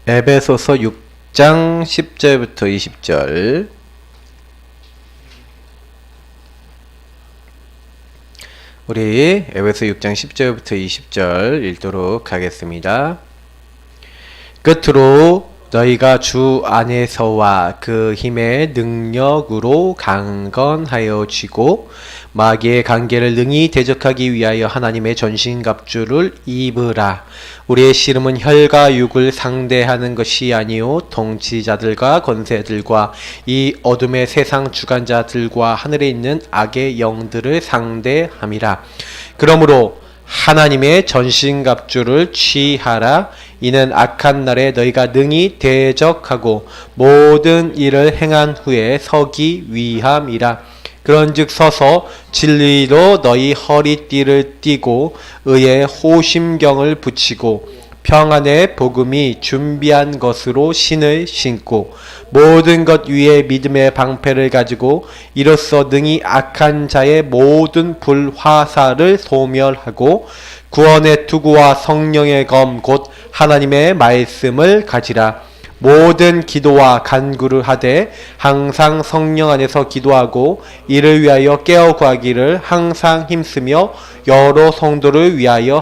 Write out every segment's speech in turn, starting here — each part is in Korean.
에베소서 6장 10절부터 20절. 우리 에베소 6장 10절부터 20절 읽도록 하겠습니다. 끝으로 너희가 주 안에서와 그 힘의 능력으로 강건하여 지고 마귀의 관계를 능히 대적하기 위하여 하나님의 전신갑주를 입으라. 우리의 씨름은 혈과 육을 상대하는 것이 아니요 통치자들과 권세들과 이 어둠의 세상 주관자들과 하늘에 있는 악의 영들을 상대함이라. 그러므로 하나님의 전신갑주를 취하라. 이는 악한 날에 너희가 능히 대적하고 모든 일을 행한 후에 서기 위함이라. 그런즉 서서 진리로 너희 허리띠를 띠고 의의 호심경을 붙이고 평안의 복음이 준비한 것으로 신을 신고 모든 것 위에 믿음의 방패를 가지고 이로써 능히 악한 자의 모든 불화살을 소멸하고 구원의 투구와 성령의 검 곧 하나님의 말씀을 가지라. 모든 기도와 간구를 하되 항상 성령 안에서 기도하고 이를 위하여 깨어 구하기를 항상 힘쓰며 여러 성도를 위하여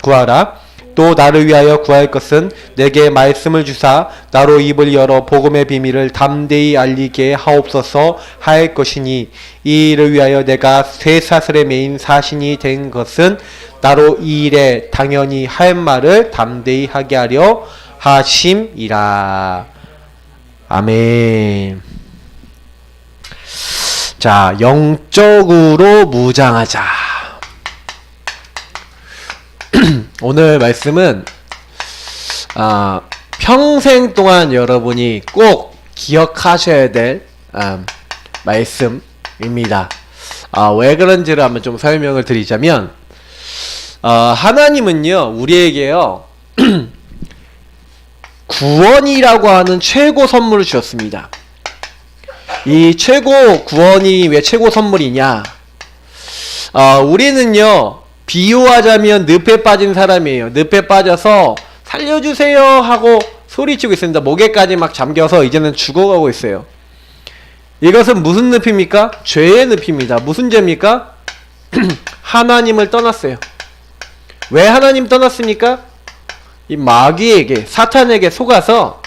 구하라. 또 나를 위하여 구할 것은 내게 말씀을 주사 나로 입을 열어 복음의 비밀을 담대히 알리게 하옵소서 할 것이니 이 일을 위하여 내가 쇠사슬에 매인 사신이 된 것은 나로 이 일에 당연히 할 말을 담대히 하게 하려 하심이라. 아멘. 자, 영적으로 무장하자. 오늘 말씀은 평생 동안 여러분이 꼭 기억하셔야 될 말씀입니다. 왜 그런지를 한번 좀 설명을 드리자면 하나님은요 우리에게요 구원이라고 하는 최고 선물을 주셨습니다. 이 최고 구원이 왜 최고 선물이냐? 우리는요 비유하자면 늪에 빠진 사람이에요. 늪에 빠져서 살려주세요 하고 소리치고 있습니다. 목에까지 막 잠겨서 이제는 죽어가고 있어요. 이것은 무슨 늪입니까? 죄의 늪입니다. 무슨 죄입니까? 하나님을 떠났어요. 왜 하나님 떠났습니까? 이 마귀에게 사탄에게 속아서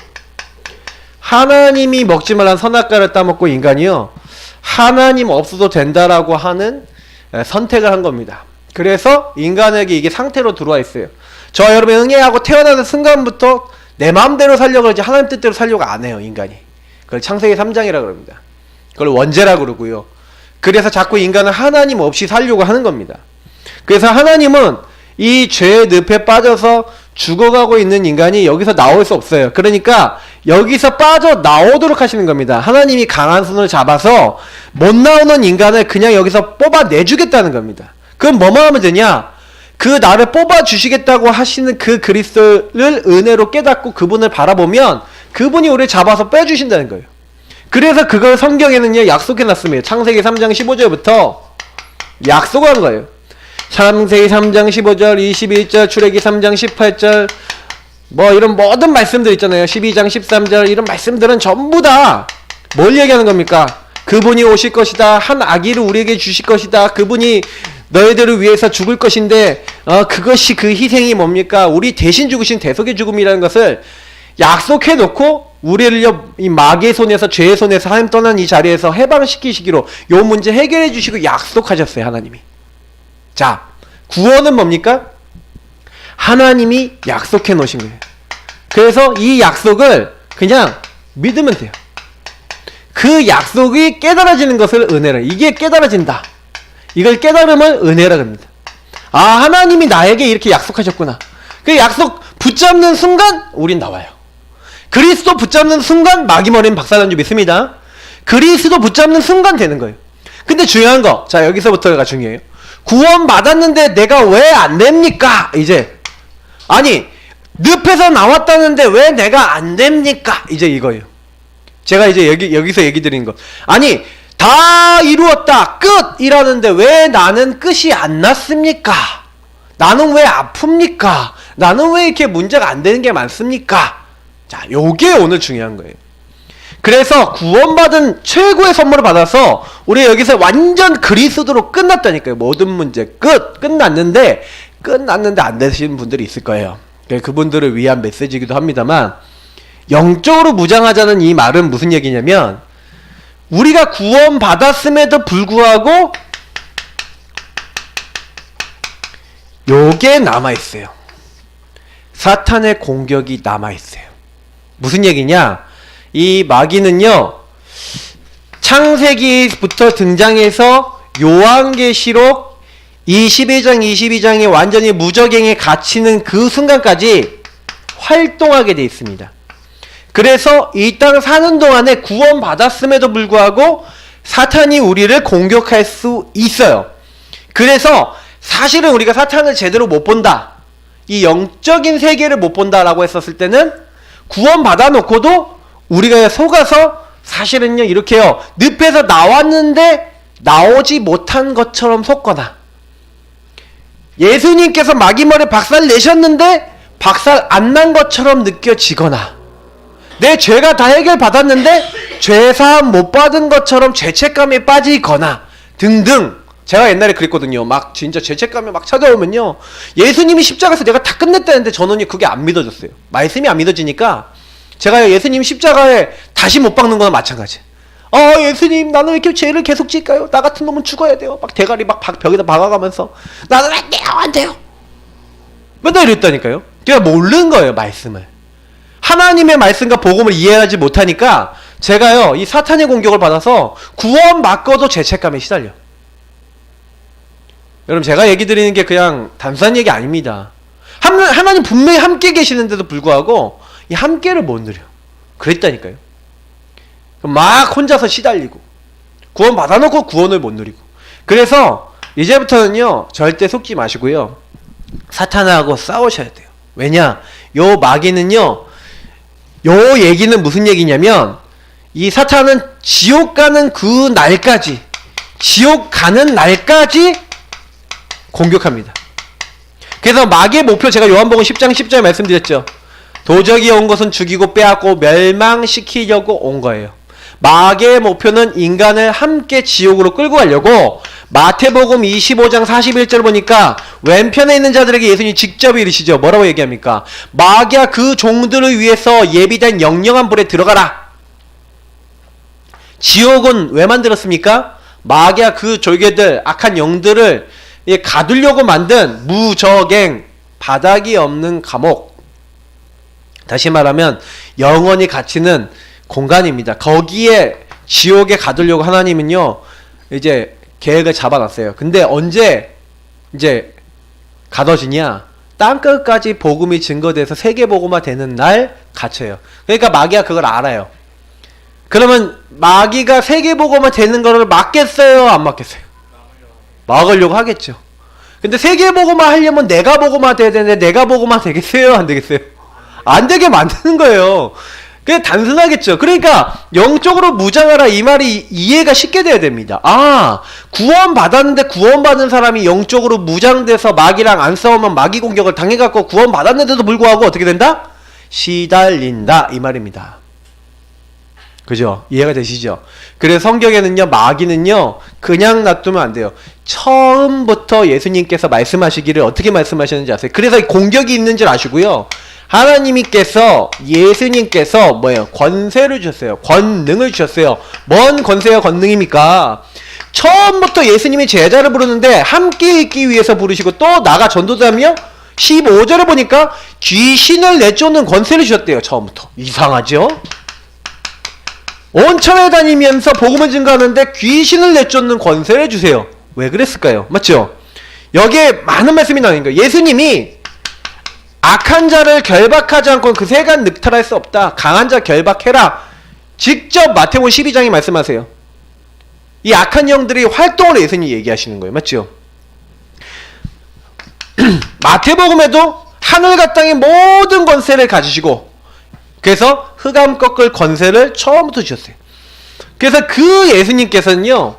하나님이 먹지 말란 선악과를 따먹고 인간이요 하나님 없어도 된다라고 하는 선택을 한 겁니다. 그래서 인간에게 이게 상태로 들어와 있어요. 저 여러분 응애하고 태어나는 순간부터 내 마음대로 살려고 그러지 하나님 뜻대로 살려고 안 해요. 인간이. 그걸 창세기 3장이라고 그럽니다. 그걸 원죄라고 그러고요. 그래서 자꾸 인간은 하나님 없이 살려고 하는 겁니다. 그래서 하나님은 이 죄의 늪에 빠져서 죽어가고 있는 인간이 여기서 나올 수 없어요. 그러니까 여기서 빠져 나오도록 하시는 겁니다. 하나님이 강한 손을 잡아서 못 나오는 인간을 그냥 여기서 뽑아내주겠다는 겁니다. 그럼 뭐만 하면 되냐? 그 나를 뽑아주시겠다고 하시는 그 그리스도를 은혜로 깨닫고 그분을 바라보면 그분이 우리를 잡아서 빼주신다는 거예요. 그래서 그걸 성경에는요 약속해놨습니다. 창세기 3장 15절부터 약속한 거예요. 창세기 3장 15절, 21절, 출애기 3장 18절 뭐 이런 모든 말씀들 있잖아요. 12장 13절 이런 말씀들은 전부 다 뭘 얘기하는 겁니까? 그분이 오실 것이다. 한 아기를 우리에게 주실 것이다. 그분이 너희들을 위해서 죽을 것인데 그것이 그 희생이 뭡니까? 우리 대신 죽으신 대속의 죽음이라는 것을 약속해 놓고 우리를요 이 마귀의 손에서 죄의 손에서 하나님 떠난 이 자리에서 해방시키시기로 요 문제 해결해 주시고 약속하셨어요. 하나님이. 자, 구원은 뭡니까? 하나님이 약속해 놓으신 거예요. 그래서 이 약속을 그냥 믿으면 돼요. 그 약속이 깨달아지는 것을 은혜라. 이게 깨달아진다. 이걸 깨달음을 은혜라 합니다. 하나님이 나에게 이렇게 약속하셨구나. 그 약속 붙잡는 순간 우린 나와요. 그리스도 붙잡는 순간 마귀머리는 박살난 줄 믿습니다. 그리스도 붙잡는 순간 되는 거예요. 근데 중요한 거, 자 여기서부터가 중요해요. 구원 받았는데 내가 왜 안 됩니까? 이제 아니 늪에서 나왔다는데 왜 내가 안 됩니까? 이제 이거예요. 제가 이제 여기서 얘기 드린 거. 아니 다 이루었다 끝이라는데 왜 나는 끝이 안 났습니까? 나는 왜 아픕니까? 나는 왜 이렇게 문제가 안 되는 게 많습니까? 자, 요게 오늘 중요한 거예요. 그래서 구원받은 최고의 선물을 받아서 우리 여기서 완전 그리스도로 끝났다니까요. 모든 문제 끝났는데 안 되시는 분들이 있을 거예요. 그분들을 위한 메시지이기도 합니다만, 영적으로 무장하자는 이 말은 무슨 얘기냐면, 우리가 구원받았음에도 불구하고 요게 남아있어요. 사탄의 공격이 남아있어요. 무슨 얘기냐? 이 마귀는요, 창세기부터 등장해서 요한계시록 22장이 완전히 무적행에 갇히는 그 순간까지 활동하게 돼 있습니다. 그래서 이 땅 사는 동안에 구원받았음에도 불구하고 사탄이 우리를 공격할 수 있어요. 그래서 사실은 우리가 사탄을 제대로 못 본다, 이 영적인 세계를 못 본다라고 했었을 때는 구원받아 놓고도 우리가 속아서 사실은요 이렇게요, 늪에서 나왔는데 나오지 못한 것처럼 속거나, 예수님께서 마귀머리에 박살 내셨는데 박살 안 난 것처럼 느껴지거나, 내 죄가 다 해결받았는데 죄사함 못 받은 것처럼 죄책감에 빠지거나 등등. 제가 옛날에 그랬거든요. 막 진짜 죄책감이 막 찾아오면요, 예수님이 십자가에서 내가 다 끝냈다는데 저는 그게 안 믿어졌어요. 말씀이 안 믿어지니까 제가 예수님 십자가에 다시 못 박는 거나 마찬가지. 예수님, 나는 왜 이렇게 죄를 계속 질까요? 나 같은 놈은 죽어야 돼요. 막 대가리 막 벽에다 박아가면서 나는 안 돼요. 맨날 이랬다니까요. 제가 모르는 거예요, 말씀을. 하나님의 말씀과 복음을 이해하지 못하니까 제가요, 이 사탄의 공격을 받아서 구원받고도 죄책감에 시달려. 여러분, 제가 얘기 드리는 게 그냥 단순한 얘기 아닙니다. 하나님 분명히 함께 계시는데도 불구하고 이 함께를 못 누려. 그랬다니까요. 막 혼자서 시달리고, 구원 받아놓고 구원을 못 누리고. 그래서 이제부터는요, 절대 속지 마시고요, 사탄하고 싸우셔야 돼요. 왜냐? 요 마귀는요, 요 얘기는 무슨 얘기냐면, 이 사탄은 지옥 가는 그 날까지, 지옥 가는 날까지 공격합니다. 그래서 마귀의 목표, 제가 요한복음 10장 10절에 말씀드렸죠. 도적이 온 것은 죽이고 빼앗고 멸망시키려고 온 거예요. 마귀의 목표는 인간을 함께 지옥으로 끌고 가려고, 마태복음 25장 41절 보니까 왼편에 있는 자들에게 예수님이 직접 이르시죠. 뭐라고 얘기합니까? 마귀야, 그 종들을 위해서 예비된 영영한 불에 들어가라. 지옥은 왜 만들었습니까? 마귀야, 그 졸개들, 악한 영들을 가두려고 만든 무적행, 바닥이 없는 감옥. 다시 말하면 영원히 갇히는 공간입니다. 거기에, 지옥에 가두려고 하나님은요, 이제 계획을 잡아놨어요. 근데 언제 이제 가둬지냐? 땅끝까지 복음이 증거돼서 세계복음화 되는 날 갇혀요. 그러니까 마귀가 그걸 알아요. 그러면 마귀가 세계복음화 되는 거를 막겠어요? 안 막겠어요? 막으려고 하겠죠. 근데 세계복음화 하려면 내가 복음화 돼야 되는데, 내가 복음화 되겠어요? 안 되겠어요? 안 되게 만드는 거예요. 그게 단순하겠죠. 그러니까 영적으로 무장하라, 이 말이 이해가 쉽게 돼야 됩니다. 구원 받았는데 구원받은 사람이 영적으로 무장돼서 마귀랑 안 싸우면 마귀 공격을 당해갖고 구원 받았는데도 불구하고 어떻게 된다? 시달린다, 이 말입니다. 그죠? 이해가 되시죠? 그래서 성경에는요, 마귀는요, 그냥 놔두면 안 돼요. 처음부터 예수님께서 말씀하시기를 어떻게 말씀하셨는지 아세요? 그래서 공격이 있는 줄 아시고요, 하나님께서, 예수님께서 뭐예요? 권세를 주셨어요. 권능을 주셨어요. 뭔 권세와 권능입니까? 처음부터 예수님이 제자를 부르는데 함께 있기 위해서 부르시고, 또 나가 전도자며 15절에 보니까 귀신을 내쫓는 권세를 주셨대요. 처음부터. 이상하죠? 온천에 다니면서 복음을 증거하는데 귀신을 내쫓는 권세를 주세요. 왜 그랬을까요? 맞죠? 여기에 많은 말씀이 나오는 거예요. 예수님이 악한 자를 결박하지 않고 그 세간 늑탈할 수 없다. 강한 자 결박해라. 직접 마태복음 12장에 말씀하세요. 이 악한 영들이 활동을 예수님이 얘기하시는 거예요. 맞죠? 마태복음에도 하늘과 땅의 모든 권세를 가지시고, 그래서 흑암 꺾을 권세를 처음부터 주셨어요. 그래서 그 예수님께서는요,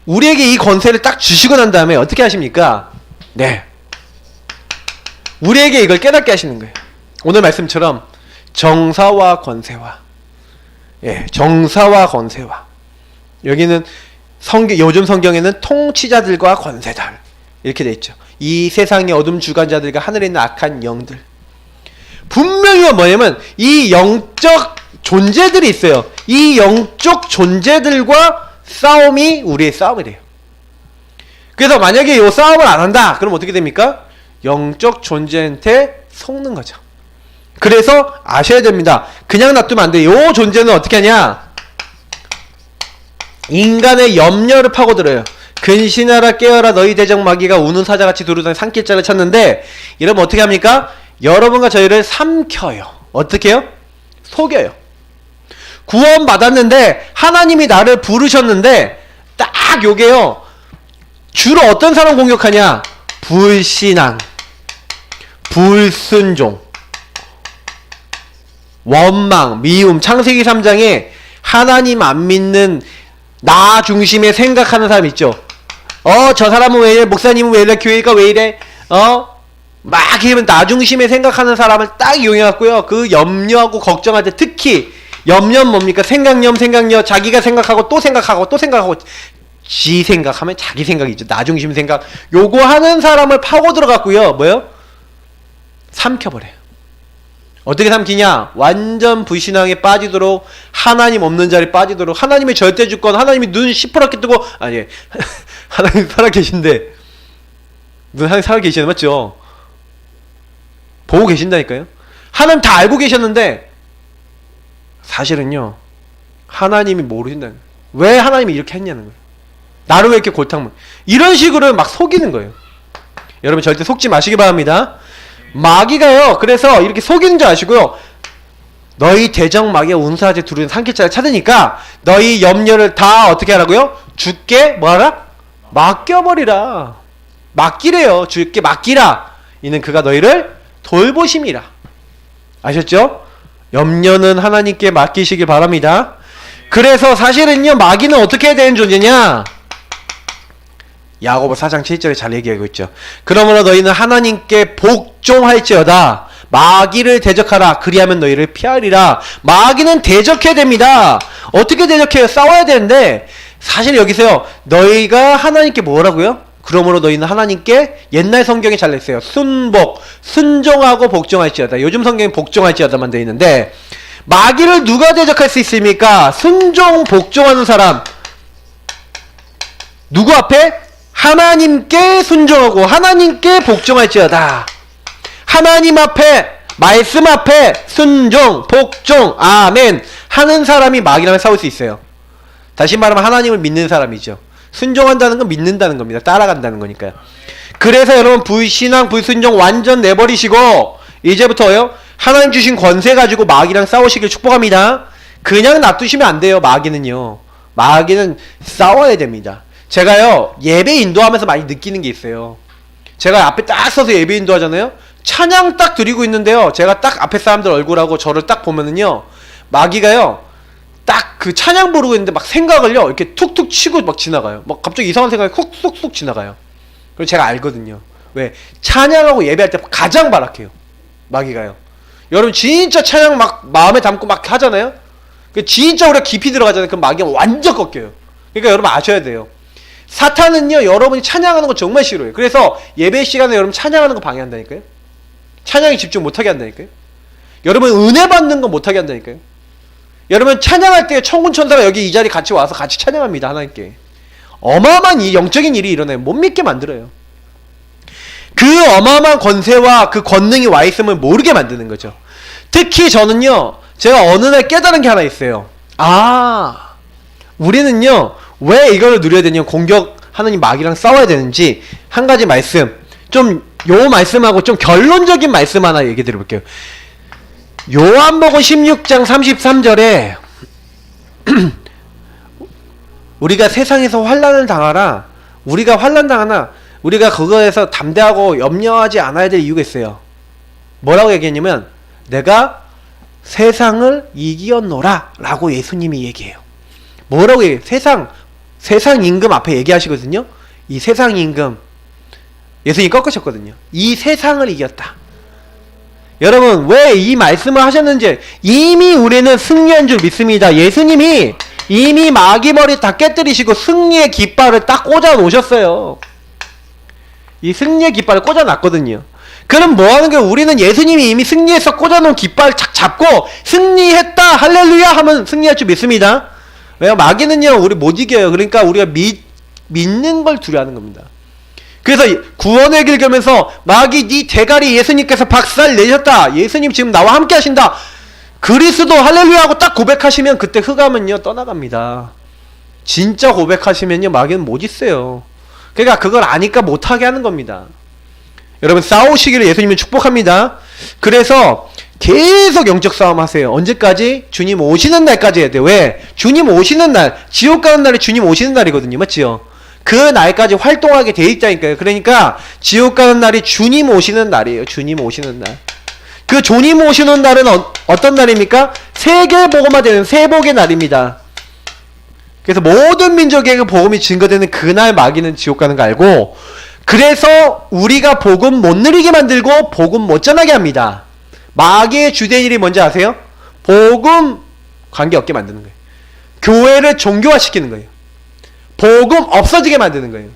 우리에게 이 권세를 딱 주시고 난 다음에 어떻게 하십니까? 네, 우리에게 이걸 깨닫게 하시는 거예요. 오늘 말씀처럼 정사와 권세와. 예, 정사와 권세와. 여기는 요즘 성경에는 통치자들과 권세들 이렇게 돼 있죠. 이 세상의 어둠 주관자들과 하늘에 있는 악한 영들. 분명히 뭐냐면 이 영적 존재들이 있어요. 이 영적 존재들과 싸움이 우리의 싸움이래요. 그래서 만약에 이 싸움을 안 한다, 그럼 어떻게 됩니까? 영적 존재한테 속는 거죠. 그래서 아셔야 됩니다. 그냥 놔두면 안 돼. 이 존재는 어떻게 하냐? 인간의 염려를 파고들어요. 근신하라 깨어라 너희 대적 마귀가 우는 사자같이 두루다니 산길자를 찾는데, 이러면 어떻게 합니까? 여러분과 저희를 삼켜요. 어떻게 해요? 속여요. 구원 받았는데 하나님이 나를 부르셨는데 딱 요게요. 주로 어떤 사람 공격하냐? 불신앙, 불순종, 원망, 미움. 창세기 3장에 하나님 안 믿는 나 중심에 생각하는 사람 있죠. 저 사람은 왜 이래? 목사님은 왜 이래? 교회가 왜 이래? 막 이러면 나 중심에 생각하는 사람을 딱 이용해갖고요. 그 염려하고 걱정할 때 특히 염려는 뭡니까? 생각염, 자기가 생각하고 또 생각하고 또 생각하고, 지 생각하면 자기 생각이죠. 나 중심 생각. 요거 하는 사람을 파고 들어갔고요. 뭐요? 삼켜버려요. 어떻게 삼키냐? 완전 불신앙에 빠지도록, 하나님 없는 자리에 빠지도록, 하나님의 절대 주권, 하나님이 눈 시퍼렇게 뜨고, 아니, 하나님 살아계신데, 눈 하나님 살아계시는 맞죠? 보고 계신다니까요? 하나님 다 알고 계셨는데, 사실은요, 하나님이 모르신다는 거예요. 왜 하나님이 이렇게 했냐는 거예요. 나를 왜 이렇게 골탕, 이런 식으로 막 속이는 거예요. 여러분 절대 속지 마시기 바랍니다. 마귀가요, 그래서 이렇게 속이는 줄 아시고요. 너희 대적 마귀가 운사제 두루는 산길자를 찾으니까 너희 염려를 다 어떻게 하라고요? 주께 뭐하라? 맡겨버리라. 맡기래요. 주께 맡기라. 이는 그가 너희를 돌보심이라. 아셨죠? 염려는 하나님께 맡기시길 바랍니다. 그래서 사실은요, 마귀는 어떻게 해야 되는 존재냐? 야고보 4장 7절에 잘 얘기하고 있죠. 그러므로 너희는 하나님께 복종할지어다. 마귀를 대적하라. 그리하면 너희를 피하리라. 마귀는 대적해야 됩니다. 어떻게 대적해요? 싸워야 되는데, 사실 여기서요, 너희가 하나님께 뭐라고요? 그러므로 너희는 하나님께, 옛날 성경에 잘 냈어요. 순종하고 복종할지어다. 요즘 성경에 복종할지어다만 되어 있는데, 마귀를 누가 대적할 수 있습니까? 순종, 복종하는 사람. 누구 앞에? 하나님께 순종하고 하나님께 복종할지어다. 하나님 앞에, 말씀 앞에 순종, 복종, 아멘 하는 사람이 마귀랑 싸울 수 있어요. 다시 말하면 하나님을 믿는 사람이죠. 순종한다는 건 믿는다는 겁니다. 따라간다는 거니까요. 그래서 여러분 불신앙, 불순종 완전 내버리시고 이제부터요, 하나님 주신 권세 가지고 마귀랑 싸우시길 축복합니다. 그냥 놔두시면 안 돼요. 마귀는요, 마귀는 싸워야 됩니다. 제가요, 예배 인도하면서 많이 느끼는 게 있어요. 제가 앞에 딱 서서 예배 인도하잖아요. 찬양 딱 드리고 있는데요, 제가 딱 앞에 사람들 얼굴하고 저를 딱 보면은요, 마귀가요 딱 그 찬양 부르고 있는데 막 생각을요 이렇게 툭툭 치고 막 지나가요. 막 갑자기 이상한 생각이 훅 지나가요. 그래서 제가 알거든요. 왜? 찬양하고 예배할 때 가장 발악해요, 마귀가요. 여러분 진짜 찬양 막 마음에 담고 막 하잖아요. 진짜 우리가 깊이 들어가잖아요. 그럼 마귀가 완전 꺾여요. 그러니까 여러분 아셔야 돼요. 사탄은요, 여러분이 찬양하는 거 정말 싫어해요. 그래서 예배 시간에 여러분 찬양하는 거 방해한다니까요. 찬양에 집중 못하게 한다니까요. 여러분 은혜 받는 거 못하게 한다니까요. 여러분 찬양할 때 천군 천사가 여기 이 자리 같이 와서 같이 찬양합니다. 하나님께 어마어마한 이 영적인 일이 일어나요. 못 믿게 만들어요. 그 어마어마한 권세와 그 권능이 와 있음을 모르게 만드는 거죠. 특히 저는요, 제가 어느 날 깨달은 게 하나 있어요. 우리는요 왜 이걸 누려야 되냐, 공격 하나님 마귀랑 싸워야 되는지 한 가지 말씀, 좀 요 말씀하고 좀 결론적인 말씀 하나 얘기 드려볼게요. 요한복음 16장 33절에 우리가 세상에서 환난을 당하라, 우리가 환난 당하나 우리가 그거에서 담대하고 염려하지 않아야 될 이유가 있어요. 뭐라고 얘기했냐면, 내가 세상을 이기었노라 라고 예수님이 얘기해요. 뭐라고 얘기해요? 세상 임금 앞에 얘기하시거든요. 이 세상 임금 예수님이 꺾으셨거든요. 이 세상을 이겼다. 여러분 왜 이 말씀을 하셨는지 이미 우리는 승리한 줄 믿습니다. 예수님이 이미 마귀 머리 다 깨뜨리시고 승리의 깃발을 딱 꽂아 놓으셨어요. 이 승리의 깃발을 꽂아 놨거든요. 그럼 뭐 하는 거예요? 우리는 예수님이 이미 승리해서 꽂아 놓은 깃발 착 잡고 승리했다 할렐루야 하면 승리할 줄 믿습니다. 왜요? 마귀는요 우리 못 이겨요. 그러니까 우리가 믿는 걸 두려워하는 겁니다. 그래서 구원의 길 가면서 마귀 네 대가리 예수님께서 박살 내셨다. 예수님 지금 나와 함께 하신다. 그리스도 할렐루야 하고 딱 고백하시면 그때 흑암은요 떠나갑니다. 진짜 고백하시면요 마귀는 못 있어요. 그러니까 그걸 아니까 못하게 하는 겁니다. 여러분 싸우시기를 예수님이 축복합니다. 그래서 계속 영적 싸움 하세요. 언제까지? 주님 오시는 날까지 해야 돼요. 왜? 주님 오시는 날, 지옥 가는 날이 주님 오시는 날이거든요. 맞지요? 그 날까지 활동하게 돼 있다니까요. 그러니까 지옥 가는 날이 주님 오시는 날이에요. 주님 오시는 날. 그 주님 오시는 날은 어떤 날입니까? 세계 복음화 되는 세복의 날입니다. 그래서 모든 민족에게 복음이 증거되는 그날 마귀는 지옥 가는 거 알고, 그래서 우리가 복음 못 누리게 만들고 복음 못 전하게 합니다. 마귀의 주된 일이 뭔지 아세요? 복음 관계없게 만드는 거예요. 교회를 종교화시키는 거예요. 복음 없어지게 만드는 거예요.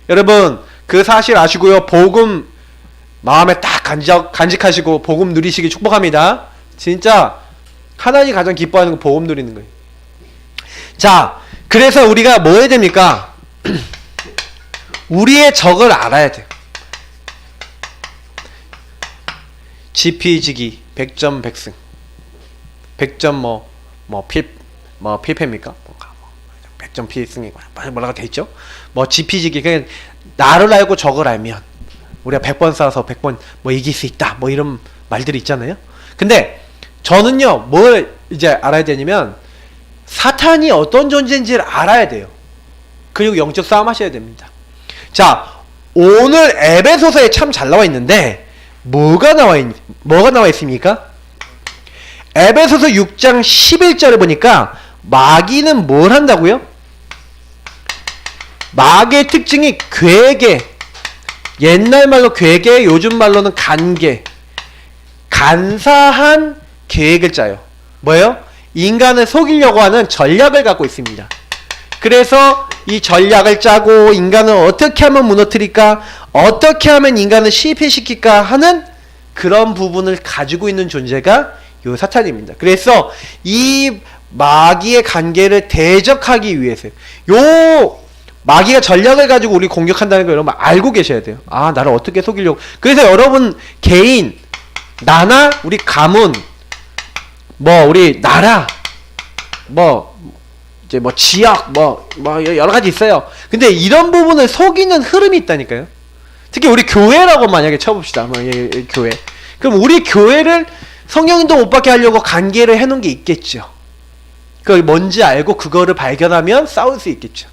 여러분 그 사실 아시고요. 복음 마음에 딱 간직하시고 복음 누리시기 축복합니다. 진짜 하나님이 가장 기뻐하는 건 복음 누리는 거예요. 자, 그래서 우리가 뭐 해야 됩니까? 우리의 적을 알아야 돼요. 지피지기 100점 100승 100점 필패입니까? 100점 필승이고 뭐라고 돼있죠? 지피지기 그냥 나를 알고 적을 알면 우리가 100번 싸워서 100번 이길 수 있다 이런 말들이 있잖아요. 근데 저는요 뭘 이제 알아야 되냐면 사탄이 어떤 존재인지를 알아야 돼요. 그리고 영적 싸움 하셔야 됩니다. 자, 오늘 에베소서에 참 잘 나와 있는데 뭐가 나와 있습니까? 에베소서 6장 11절을 보니까 마귀는 뭘 한다고요? 마귀의 특징이 괴계, 옛날 말로 괴계, 요즘 말로는 간계, 간사한 계획을 짜요. 뭐예요? 인간을 속이려고 하는 전략을 갖고 있습니다. 그래서 이 전략을 짜고 인간을 어떻게 하면 무너뜨릴까, 어떻게 하면 인간을 실패시킬까 하는 그런 부분을 가지고 있는 존재가 요 사탄입니다. 그래서 이 마귀의 관계를 대적하기 위해서 요 마귀가 전략을 가지고 우리 공격한다는 걸 여러분 알고 계셔야 돼요. 아, 나를 어떻게 속이려고. 그래서 여러분 개인, 나나 우리 가문, 우리 나라, 이제 지역, 여러 가지 있어요. 근데 이런 부분을 속이는 흐름이 있다니까요. 특히 우리 교회라고 만약에 쳐봅시다. 교회. 그럼 우리 교회를 성령님도 못 받게 하려고 관계를 해놓은 게 있겠죠. 그걸 뭔지 알고 그거를 발견하면 싸울 수 있겠죠.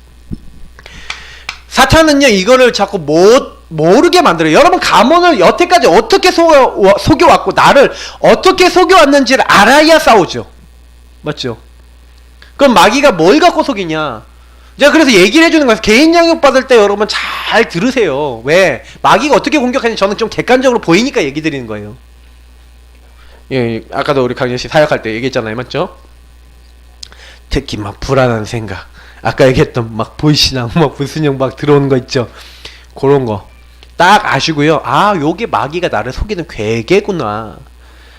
사탄은요 이거를 자꾸 모르게 만들어요. 여러분 가문을 여태까지 어떻게 속여왔고 나를 어떻게 속여왔는지를 알아야 싸우죠. 맞죠? 그럼 마귀가 뭘 갖고 속이냐? 제가 그래서 얘기를 해주는 거예요. 개인 양육 받을 때 여러분 잘 들으세요. 왜? 마귀가 어떻게 공격하는지 저는 좀 객관적으로 보이니까 얘기 드리는 거예요. 예, 아까도 우리 강연씨 사역할 때 얘기했잖아요. 맞죠? 특히 불안한 생각, 아까 얘기했던 불신앙, 불순영 들어오는 거 있죠? 그런 거 딱 아시고요. 아, 요게 마귀가 나를 속이는 괴계구나.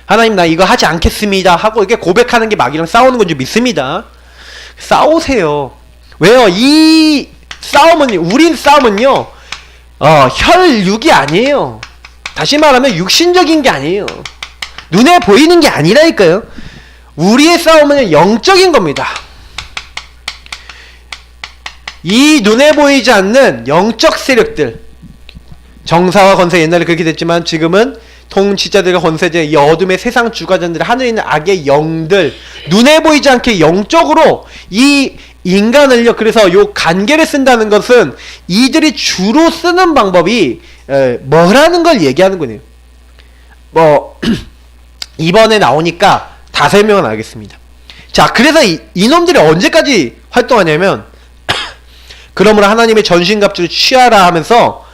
하나님 나 이거 하지 않겠습니다 하고 이게 고백하는 게 마귀랑 싸우는 건 줄 믿습니다. 싸우세요. 왜요? 이 싸움은, 우린 싸움은요 혈육이 아니에요. 다시 말하면 육신적인 게 아니에요. 눈에 보이는 게 아니라니까요. 우리의 싸움은 영적인 겁니다. 이 눈에 보이지 않는 영적 세력들, 정사와 권세, 옛날에 그렇게 됐지만 지금은 통치자들과 권세자, 이 어둠의 세상 주관자들, 하늘에 있는 악의 영들, 눈에 보이지 않게 영적으로 이 인간을요, 그래서 요 관계를 쓴다는 것은 이들이 주로 쓰는 방법이 뭐라는 걸 얘기하는 거네요. 이번에 나오니까 다 설명은 알겠습니다. 자, 그래서 이놈들이 언제까지 활동하냐면 그러므로 하나님의 전신갑주를 취하라 하면서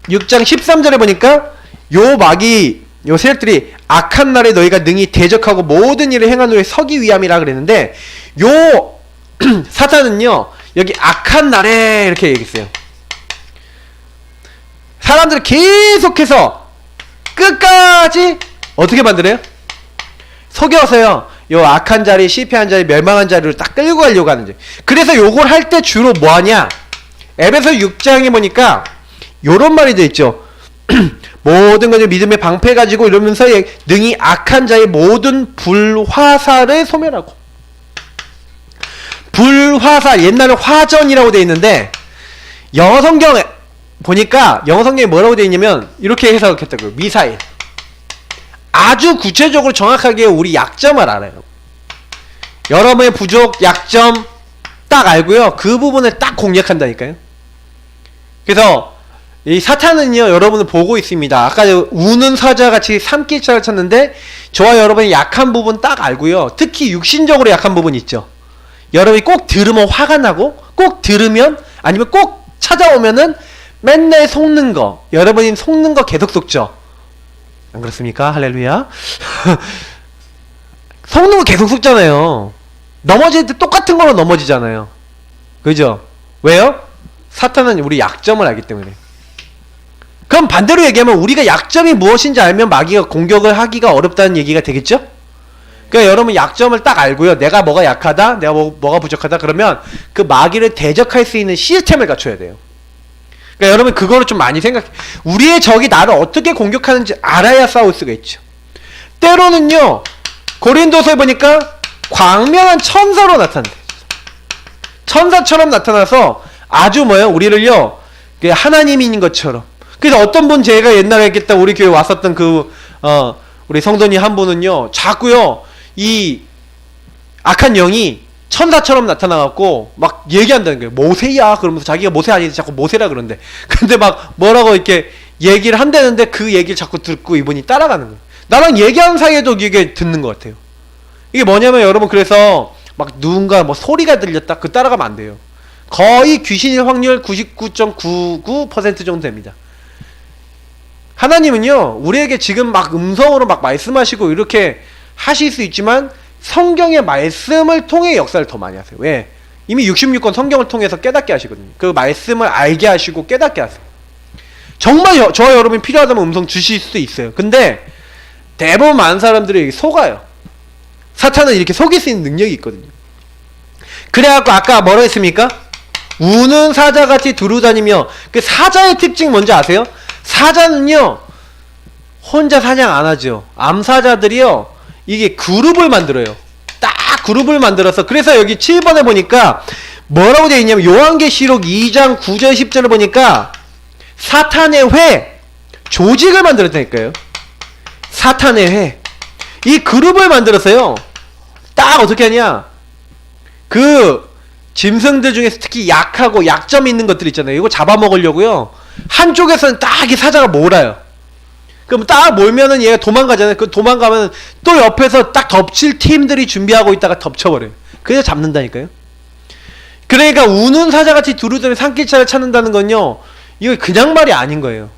6장 13절에 보니까 요 마귀 요 세력들이 악한 날에 너희가 능히 대적하고 모든 일을 행하는 후에 서기 위함이라 그랬는데 요 사탄은요 여기 악한 날에 이렇게 얘기했어요. 사람들을 계속해서 끝까지 어떻게 만들어요? 속여서요 요 악한 자리, 실패한 자리, 멸망한 자리로 딱 끌고 가려고 하는지. 그래서 요걸 할 때 주로 뭐하냐, 에베소 6장에 보니까 요런 말이 돼 있죠. 모든 것을 믿음에 방패해가지고 이러면서 능히 악한 자의 모든 불화살을 소멸하고. 불화살, 옛날에 화전이라고 돼 있는데 영어 성경에 보니까 영어 성경에 뭐라고 돼 있냐면 이렇게 해석했다고요. 미사일. 아주 구체적으로 정확하게 우리 약점을 알아요. 여러분의 부족, 약점 딱 알고요. 그 부분을 딱 공략한다니까요. 그래서 이 사탄은요 여러분을 보고 있습니다. 아까 우는 사자같이 삼킬자를 쳤는데 저와 여러분의 약한 부분 딱 알고요. 특히 육신적으로 약한 부분 있죠. 여러분이 꼭 들으면 화가 나고 꼭 들으면 아니면 꼭 찾아오면은 맨날 속는 거, 여러분이 속는 거 계속 속죠. 안 그렇습니까? 할렐루야. 속는 거 계속 속잖아요. 넘어질 때 똑같은 걸로 넘어지잖아요. 그죠? 왜요? 사탄은 우리 약점을 알기 때문에. 그럼 반대로 얘기하면 우리가 약점이 무엇인지 알면 마귀가 공격을 하기가 어렵다는 얘기가 되겠죠? 그러니까 여러분 약점을 딱 알고요. 내가 뭐가 약하다, 내가 뭐가 부족하다 그러면 그 마귀를 대적할 수 있는 시스템을 갖춰야 돼요. 그러니까 여러분 그거를 좀 많이 생각해. 우리의 적이 나를 어떻게 공격하는지 알아야 싸울 수가 있죠. 때로는요 고린도서에 보니까 광명한 천사로 나타난대. 천사처럼 나타나서 아주 뭐예요? 우리를요 하나님인 것처럼. 그래서 어떤 분 제가 옛날에 했겠다 우리 교회 왔었던 우리 성도님 한 분은요 자꾸요 이 악한 영이 천사처럼 나타나갖고 막 얘기한다는 거예요. 모세야 그러면서 자기가 모세 아닌데 자꾸 모세라 그러는데 근데 막 뭐라고 이렇게 얘기를 한다는데 그 얘기를 자꾸 듣고 이분이 따라가는 거예요. 나랑 얘기하는 사이에도 이게 듣는 것 같아요. 이게 뭐냐면 여러분 그래서 막 누군가 뭐 소리가 들렸다 그 따라가면 안 돼요. 거의 귀신일 확률 99.99% 정도 됩니다. 하나님은요 우리에게 지금 막 음성으로 막 말씀하시고 이렇게 하실 수 있지만 성경의 말씀을 통해 역사를 더 많이 하세요. 왜? 이미 66권 성경을 통해서 깨닫게 하시거든요. 그 말씀을 알게 하시고 깨닫게 하세요. 정말 저와 여러분이 필요하다면 음성 주실 수도 있어요. 근데 대부분 많은 사람들이 속아요. 사탄은 이렇게 속일 수 있는 능력이 있거든요. 그래갖고 아까 뭐라 했습니까? 우는 사자같이 두루다니며. 그 사자의 특징 뭔지 아세요? 사자는요 혼자 사냥 안 하죠. 암사자들이요 이게 그룹을 만들어요. 딱 그룹을 만들어서. 그래서 여기 7번에 보니까 뭐라고 되어 있냐면 요한계시록 2장 9절 10절을 보니까 사탄의 회 조직을 만들었다니까요. 사탄의 회 이 그룹을 만들었어요. 딱 어떻게 하냐, 그 짐승들 중에서 특히 약하고 약점이 있는 것들 있잖아요. 이거 잡아먹으려고요 한쪽에서는 딱 이 사자가 몰아요. 그럼 딱 몰면은 얘가 도망가잖아요. 그 도망가면 또 옆에서 딱 덮칠 팀들이 준비하고 있다가 덮쳐버려요. 그래서 잡는다니까요. 그러니까 우는 사자같이 두루두루 산길차를 찾는다는 건요 이거 그냥 말이 아닌 거예요.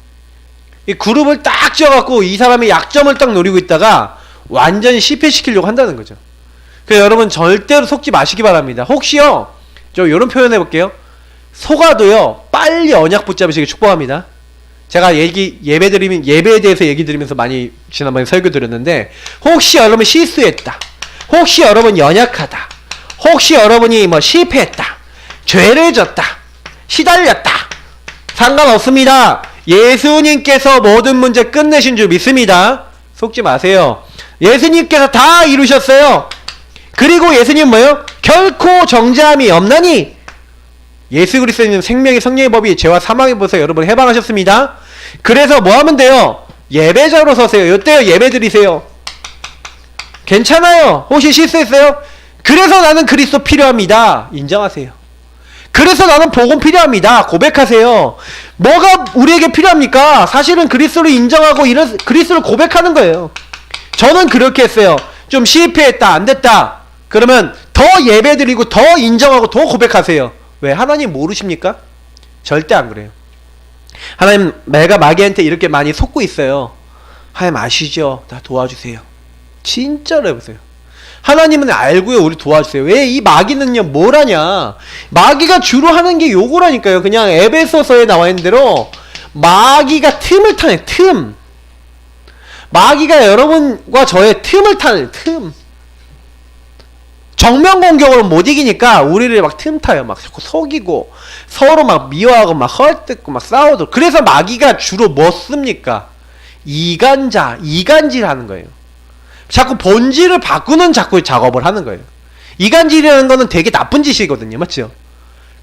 이 그룹을 딱 지어갖고 이 사람의 약점을 딱 노리고 있다가 완전히 실패시키려고 한다는 거죠. 그래서 여러분 절대로 속지 마시기 바랍니다. 혹시요 저 이런 표현 해볼게요. 속아도요 빨리 언약 붙잡으시길 축복합니다. 제가 예배에 대해서 얘기 드리면서 많이 지난번에 설교 드렸는데, 혹시 여러분 실수했다, 혹시 여러분 연약하다, 혹시 여러분이 뭐 실패했다, 죄를 졌다, 시달렸다, 상관없습니다. 예수님께서 모든 문제 끝내신 줄 믿습니다. 속지 마세요. 예수님께서 다 이루셨어요. 그리고 예수님 뭐예요? 결코 정죄함이 없나니 예수 그리스도는 생명의 성령의 법이 죄와 사망의 법에서 여러분 해방하셨습니다. 그래서 뭐 하면 돼요? 예배자로 서세요. 이때요 예배 드리세요. 괜찮아요. 혹시 실수했어요? 그래서 나는 그리스도 필요합니다. 인정하세요. 그래서 나는 복음 필요합니다. 고백하세요. 뭐가 우리에게 필요합니까? 사실은 그리스도를 인정하고 이런 그리스도를 고백하는 거예요. 저는 그렇게 했어요. 좀 실패했다, 안 됐다, 그러면 더 예배 드리고 더 인정하고 더 고백하세요. 왜? 하나님 모르십니까? 절대 안 그래요. 하나님 내가 마귀한테 이렇게 많이 속고 있어요. 하나님 아시죠? 나 도와주세요. 진짜로 해보세요. 하나님은 알고요. 우리 도와주세요. 왜? 이 마귀는요 뭘 하냐, 마귀가 주로 하는 게 요거라니까요. 그냥 에베소서에 나와 있는 대로 마귀가 틈을 타네. 틈. 마귀가 여러분과 저의 틈을 타네. 틈. 정면 공격으로 못 이기니까 우리를 막 틈 타요. 막 자꾸 속이고 서로 막 미워하고 막 헐뜯고 막 싸우고. 그래서 마귀가 주로 뭐 씁니까? 이간질 하는 거예요. 자꾸 본질을 바꾸는 자꾸 작업을 하는 거예요. 이간질이라는 거는 되게 나쁜 짓이거든요. 맞죠?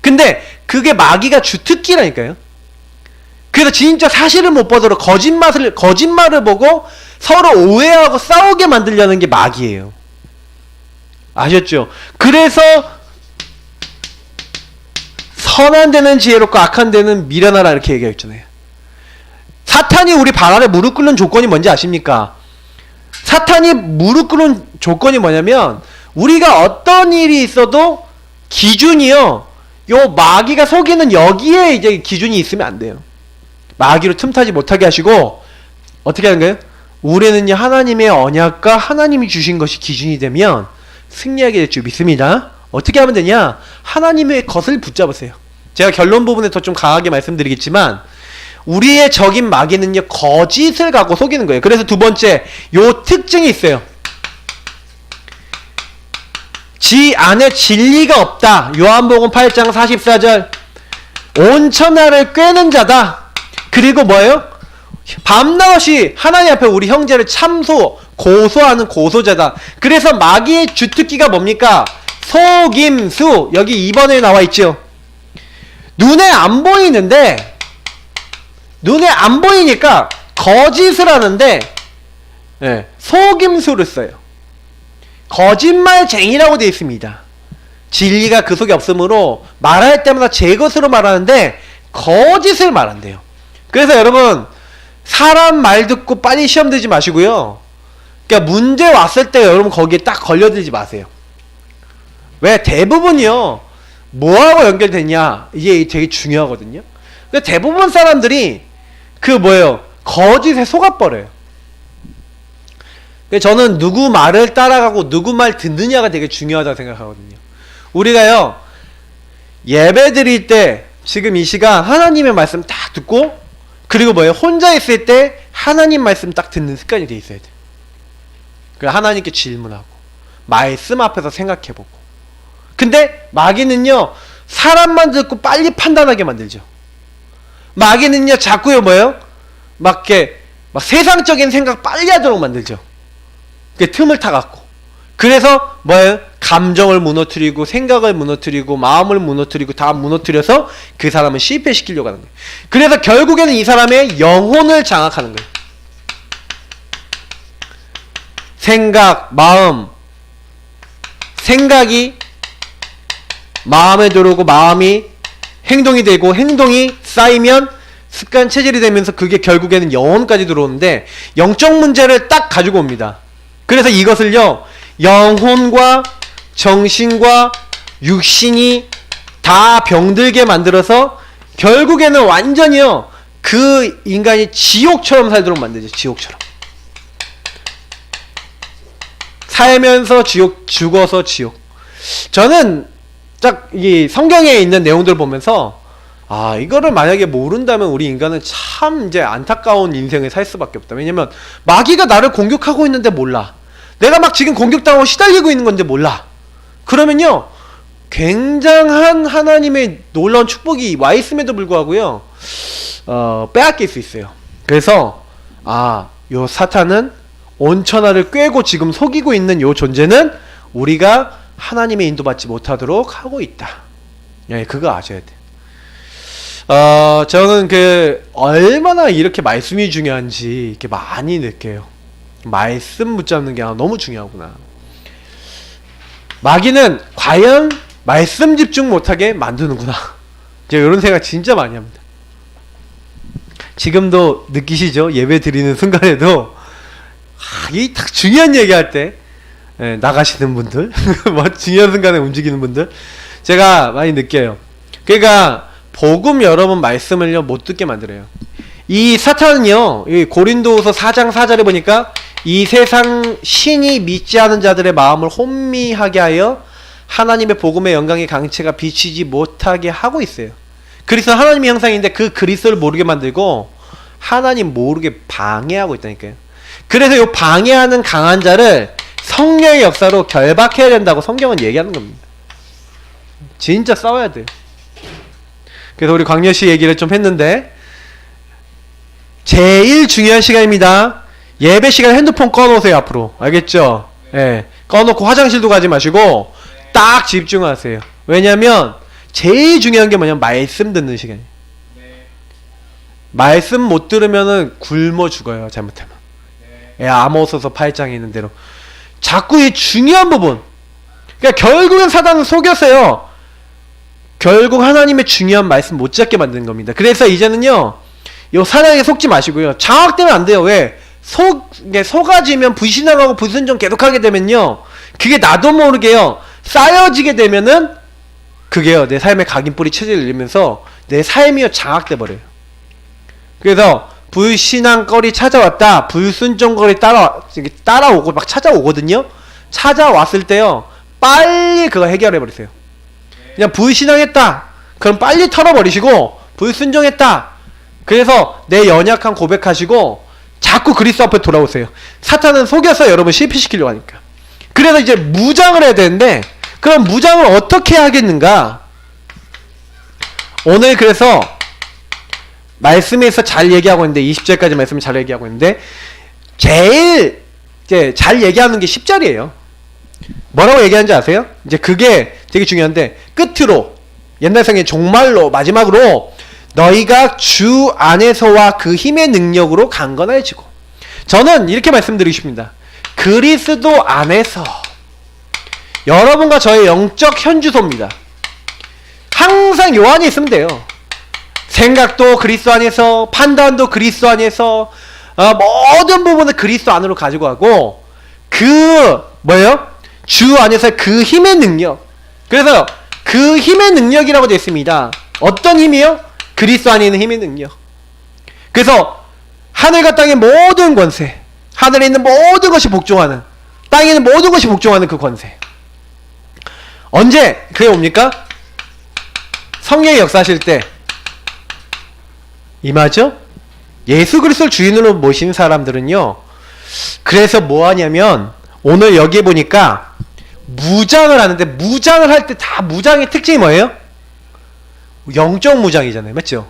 근데 그게 마귀가 주특기라니까요. 그래서 진짜 사실을 못 보도록 거짓말을 보고 서로 오해하고 싸우게 만들려는 게 마귀예요. 아셨죠? 그래서 선한 데는 지혜롭고 악한 데는 미련하라 이렇게 얘기했잖아요. 사탄이 우리 발 아래 무릎 꿇는 조건이 뭔지 아십니까? 사탄이 무릎 꿇는 조건이 뭐냐면 우리가 어떤 일이 있어도 기준이요, 요 마귀가 속이는 여기에 이제 기준이 있으면 안 돼요. 마귀로 틈타지 못하게 하시고 어떻게 하는 거예요? 우리는요 하나님의 언약과 하나님이 주신 것이 기준이 되면 승리하게 될 줄 믿습니다. 어떻게 하면 되냐? 하나님의 것을 붙잡으세요. 제가 결론 부분에 더 좀 강하게 말씀드리겠지만 우리의 적인 마귀는요 거짓을 갖고 속이는 거예요. 그래서 두 번째 요 특징이 있어요. 지 안에 진리가 없다. 요한복음 8장 44절 온천하를 꿰는 자다. 그리고 뭐예요? 밤낮이 하나님 앞에 우리 형제를 고소하는 고소자다. 그래서 마귀의 주특기가 뭡니까? 속임수. 여기 2번에 나와 있죠. 눈에 안 보이는데, 눈에 안 보이니까 거짓을 하는데, 네, 속임수를 써요. 거짓말쟁이라고 되어 있습니다. 진리가 그 속에 없으므로 말할 때마다 제 것으로 말하는데 거짓을 말한대요. 그래서 여러분 사람 말 듣고 빨리 시험 들지 마시고요. 그러니까 문제 왔을 때 여러분 거기에 딱 걸려들지 마세요. 왜? 대부분이요 뭐하고 연결되냐 이게 되게 중요하거든요. 근데 대부분 사람들이 그 뭐예요? 거짓에 속아버려요. 저는 누구 말을 따라가고 누구 말 듣느냐가 되게 중요하다고 생각하거든요. 우리가요 예배 드릴 때 지금 이 시간 하나님의 말씀 딱 듣고 그리고 뭐예요? 혼자 있을 때 하나님 말씀 딱 듣는 습관이 돼 있어야 돼요. 그래서 하나님께 질문하고 말씀 앞에서 생각해보고. 근데 마귀는요 사람만 듣고 빨리 판단하게 만들죠. 마귀는요 자꾸요 뭐예요? 막 세상적인 생각 빨리 하도록 만들죠. 틈을 타갖고. 그래서 뭐예요? 감정을 무너뜨리고 생각을 무너뜨리고 마음을 무너뜨리고 다 무너뜨려서 그 사람을 실패시키려고 하는 거예요. 그래서 결국에는 이 사람의 영혼을 장악하는 거예요. 생각, 마음. 생각이 마음에 들어오고 마음이 행동이 되고 행동이 쌓이면 습관 체질이 되면서 그게 결국에는 영혼까지 들어오는데 영적 문제를 딱 가지고 옵니다. 그래서 이것을요 영혼과 정신과 육신이 다 병들게 만들어서 결국에는 완전히요 그 인간이 지옥처럼 살도록 만들죠. 지옥처럼 살면서 지옥, 죽어서 지옥. 저는 딱 이 성경에 있는 내용들을 보면서 이거를 만약에 모른다면 우리 인간은 참 이제 안타까운 인생을 살 수밖에 없다. 왜냐면 마귀가 나를 공격하고 있는데 몰라. 내가 막 지금 공격당하고 시달리고 있는 건데 몰라. 그러면요 굉장한 하나님의 놀라운 축복이 와 있음에도 불구하고요 빼앗길 수 있어요. 그래서 요 사탄은 온천하를 꿰고 지금 속이고 있는 요 존재는 우리가 하나님의 인도받지 못하도록 하고 있다. 예, 그거 아셔야 돼. 저는 얼마나 이렇게 말씀이 중요한지 이렇게 많이 느껴요. 말씀 붙잡는 게 너무 중요하구나. 마귀는 과연 말씀 집중 못하게 만드는구나. 제가 이런 생각 진짜 많이 합니다. 지금도 느끼시죠? 예배 드리는 순간에도 이 딱 중요한 얘기할 때 나가시는 분들 뭐 중요한 순간에 움직이는 분들 제가 많이 느껴요. 그러니까 복음 여러분 말씀을요 못 듣게 만들어요. 이 사탄은요, 이 고린도후서 4장 4절에 보니까 이 세상 신이 믿지 않은 자들의 마음을 혼미하게 하여 하나님의 복음의 영광의 강체가 비치지 못하게 하고 있어요. 그리스도 하나님의 형상인데 그 그리스도를 모르게 만들고 하나님 모르게 방해하고 있다니까요. 그래서 이 방해하는 강한 자를 성령의 역사로 결박해야 된다고 성경은 얘기하는 겁니다. 진짜 싸워야 돼요. 그래서 우리 광여씨 얘기를 좀 했는데, 제일 중요한 시간입니다. 예배 시간에 핸드폰 꺼놓으세요. 앞으로 알겠죠? 예, 꺼놓고 화장실도 가지 마시고 딱 집중하세요. 왜냐면 제일 중요한 게 뭐냐면 말씀 듣는 시간이에요. 말씀 못 들으면은 굶어 죽어요. 잘못하면. 예, 아모스서 8장에 있는 대로 자꾸 이 중요한 부분, 그러니까 결국은 사단은 속였어요. 결국 하나님의 중요한 말씀 못 잡게 만드는 겁니다. 그래서 이제는요, 요 사단에게 속지 마시고요. 장악되면 안 돼요. 왜? 속아지면 불신앙하고 불순종 계속하게 되면요, 그게 나도 모르게요, 쌓여지게 되면은 그게요, 내 삶의 각인뿌리 체질을 잃으면서 내 삶이요, 장악돼 버려요. 그래서 불신앙거리 찾아왔다, 불순종거리 따라오고 막 찾아오거든요. 찾아왔을 때요, 빨리 그거 해결해 버리세요. 그냥 불신앙했다, 그럼 빨리 털어버리시고, 불순종했다, 그래서 내 연약한 고백하시고 자꾸 그리스도 앞에 돌아오세요. 사탄은 속여서 여러분 실패시키려고 하니까. 그래서 이제 무장을 해야 되는데, 그럼 무장을 어떻게 하겠는가? 오늘 그래서 말씀에서 잘 얘기하고 있는데, 20절까지 말씀을 잘 얘기하고 있는데, 제일 이제 잘 얘기하는 게 10절이에요. 뭐라고 얘기하는지 아세요? 이제 그게 되게 중요한데, 끝으로, 옛날 성의 종말로, 마지막으로 너희가 주 안에서와 그 힘의 능력으로 강건해지고. 저는 이렇게 말씀드리고 싶습니다. 그리스도 안에서 여러분과 저의 영적 현주소입니다. 항상 요 안에 있으면 돼요. 생각도 그리스도 안에서, 판단도 그리스도 안에서, 모든 부분을 그리스도 안으로 가지고 가고, 뭐예요? 주 안에서 그 힘의 능력. 그래서 그 힘의 능력이라고 되어 있습니다. 어떤 힘이요? 그리스도 안에 있는 힘의 능력. 그래서 하늘과 땅의 모든 권세, 하늘에 있는 모든 것이 복종하는, 땅에 있는 모든 것이 복종하는 그 권세. 언제 그게 옵니까? 성령의 역사하실 때 임하죠? 예수 그리스도를 주인으로 모신 사람들은요, 그래서 뭐 하냐면, 오늘 여기에 보니까 무장을 하는데, 무장을 할 때 다 무장의 특징이 뭐예요? 영적 무장이잖아요. 맞죠?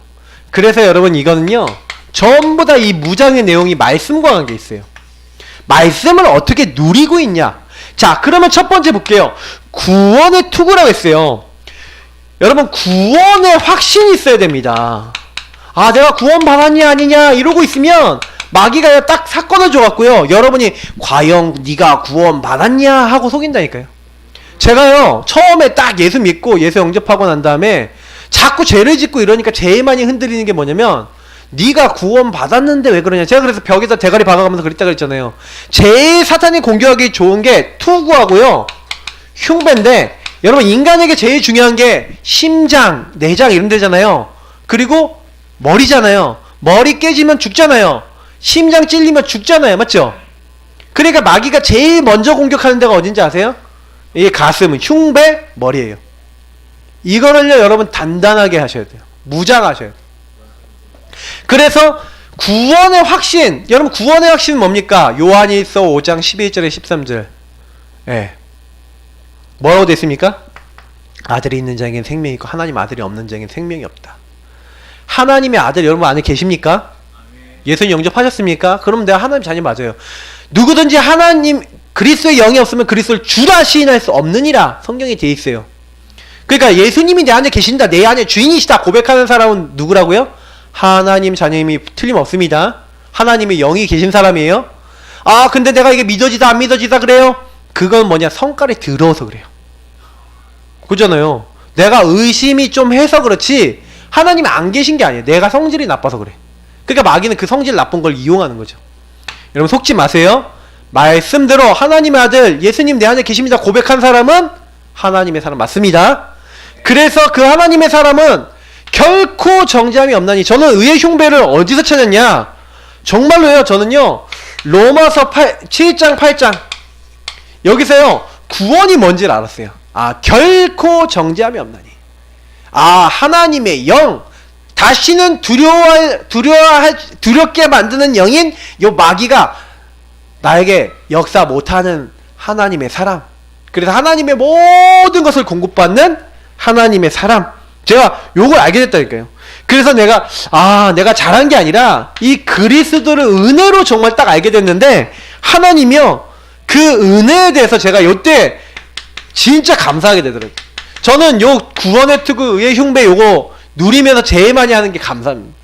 그래서 여러분 이거는요, 전부 다 이 무장의 내용이 말씀과 관계 있어요. 말씀을 어떻게 누리고 있냐. 자, 그러면 첫 번째 볼게요. 구원의 투구라고 했어요. 여러분, 구원의 확신이 있어야 됩니다. 아, 내가 구원 받았냐 아니냐 이러고 있으면 마귀가 딱 사건을 줘갖고요, 여러분이 과연 네가 구원 받았냐 하고 속인다니까요. 제가요, 처음에 딱 예수 믿고 예수 영접하고 난 다음에 자꾸 죄를 짓고 이러니까 제일 많이 흔들리는 게 뭐냐면, 네가 구원 받았는데 왜 그러냐. 제가 그래서 벽에다 대가리 박아가면서 그랬다 그랬잖아요. 제일 사탄이 공격하기 좋은 게 투구하고요, 흉배인데, 여러분 인간에게 제일 중요한 게 심장, 내장 이런 데잖아요. 그리고 머리잖아요. 머리 깨지면 죽잖아요. 심장 찔리면 죽잖아요. 맞죠? 그러니까 마귀가 제일 먼저 공격하는 데가 어딘지 아세요? 이게 가슴은, 흉배, 머리예요. 이거를요, 여러분 단단하게 하셔야 돼요. 무장하셔야 돼요. 그래서 구원의 확신, 여러분 구원의 확신은 뭡니까? 요한일서 5장 11절에 13절. 예. 뭐라고 되어 있습니까? 아들이 있는 자에게는 생명이 있고 하나님 아들이 없는 자에게는 생명이 없다. 하나님의 아들 여러분 안에 계십니까? 예수님 영접하셨습니까? 그럼 내가 하나님 자녀 맞아요. 누구든지 하나님 그리스도의 영이 없으면 그리스도를 주라 시인할 수 없느니라 성경에 되어 있어요. 그러니까 예수님이 내 안에 계신다, 내 안에 주인이시다 고백하는 사람은 누구라고요? 하나님 자녀임이 틀림없습니다. 하나님의 영이 계신 사람이에요. 아, 근데 내가 이게 믿어지다 안 믿어지다 그래요? 그건 뭐냐, 성깔이 더러워서 그래요. 그잖아요. 내가 의심이 좀 해서 그렇지 하나님이 안 계신 게 아니에요. 내가 성질이 나빠서 그래. 그러니까 마귀는 그 성질 나쁜 걸 이용하는 거죠. 여러분 속지 마세요. 말씀대로 하나님의 아들 예수님 내 안에 계십니다 고백한 사람은 하나님의 사람 맞습니다. 그래서 그 하나님의 사람은 결코 정죄함이 없나니. 저는 의의 흉배를 어디서 찾았냐? 정말로요. 저는요. 로마서 7장 8장 여기서요. 구원이 뭔지를 알았어요. 결코 정죄함이 없나니. 하나님의 영, 다시는 두렵게 만드는 영인 요 마귀가 나에게 역사 못하는 하나님의 사람. 그래서 하나님의 모든 것을 공급받는 하나님의 사람. 제가 요걸 알게 됐다니까요. 그래서 내가 잘한 게 아니라 이 그리스도를 은혜로 정말 딱 알게 됐는데, 하나님이요 그 은혜에 대해서 제가 요때 진짜 감사하게 되더라고요. 저는 요 구원의 투구 의의 흉배 요거 누리면서 제일 많이 하는 게 감사합니다.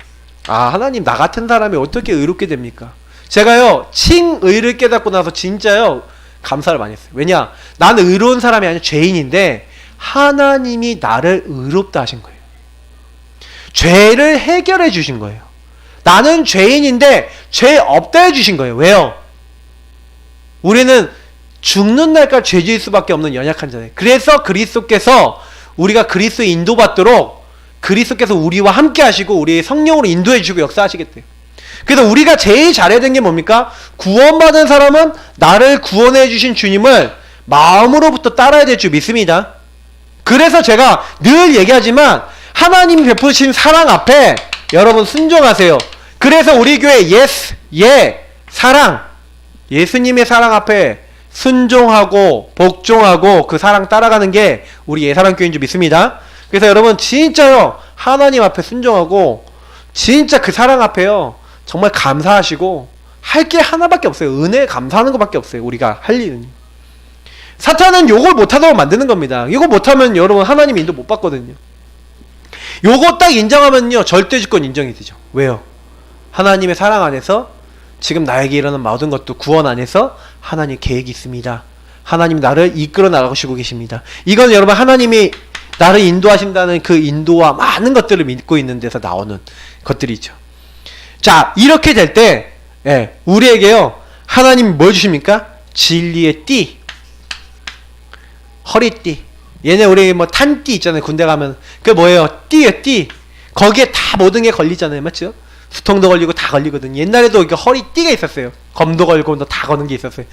하나님, 나 같은 사람이 어떻게 의롭게 됩니까? 제가요 칭의를 깨닫고 나서 진짜요 감사를 많이 했어요. 왜냐, 나는 의로운 사람이 아니라 죄인인데 하나님이 나를 의롭다 하신 거예요. 죄를 해결해 주신 거예요. 나는 죄인인데 죄 없다 해 주신 거예요. 왜요? 우리는 죽는 날까지 죄 지을 수밖에 없는 연약한 자들. 그래서 그리스도께서 우리가 그리스도의 인도받도록 그리스도께서 우리와 함께 하시고 우리의 성령으로 인도해 주시고 역사하시겠대요. 그래서 우리가 제일 잘해야 되는 게 뭡니까? 구원받은 사람은 나를 구원해 주신 주님을 마음으로부터 따라야 될 줄 믿습니다. 그래서 제가 늘 얘기하지만 하나님이 베푸신 사랑 앞에 여러분 순종하세요. 그래서 우리 교회 사랑, 예수님의 사랑 앞에 순종하고 복종하고 그 사랑 따라가는 게 우리 예사랑교회인 줄 믿습니다. 그래서 여러분 진짜요 하나님 앞에 순종하고 진짜 그 사랑 앞에요 정말 감사하시고 할 게 하나밖에 없어요. 은혜에 감사하는 것밖에 없어요. 우리가 할 일은. 사탄은 요걸 못하도록 만드는 겁니다. 이거 못하면 여러분 하나님 인도 못 받거든요. 요거 딱 인정하면요 절대주권 인정이 되죠. 왜요? 하나님의 사랑 안에서 지금 나에게 일어난 모든 것도 구원 안에서 하나님 계획이 있습니다. 하나님 나를 이끌어 나가시고 계십니다. 이건 여러분 하나님이 나를 인도하신다는 그 인도와 많은 것들을 믿고 있는 데서 나오는 것들이죠. 자, 이렇게 될 때 우리에게요 하나님이 뭘 주십니까? 진리의 띠, 허리띠. 얘네 우리 뭐 탄띠 있잖아요. 군대 가면 그게 뭐예요? 띠예요. 띠. 거기에 다 모든 게 걸리잖아요. 맞죠? 수통도 걸리고 다 걸리거든요. 옛날에도 이렇게 허리띠가 있었어요. 검도 걸고 다 거는 게 있었어요.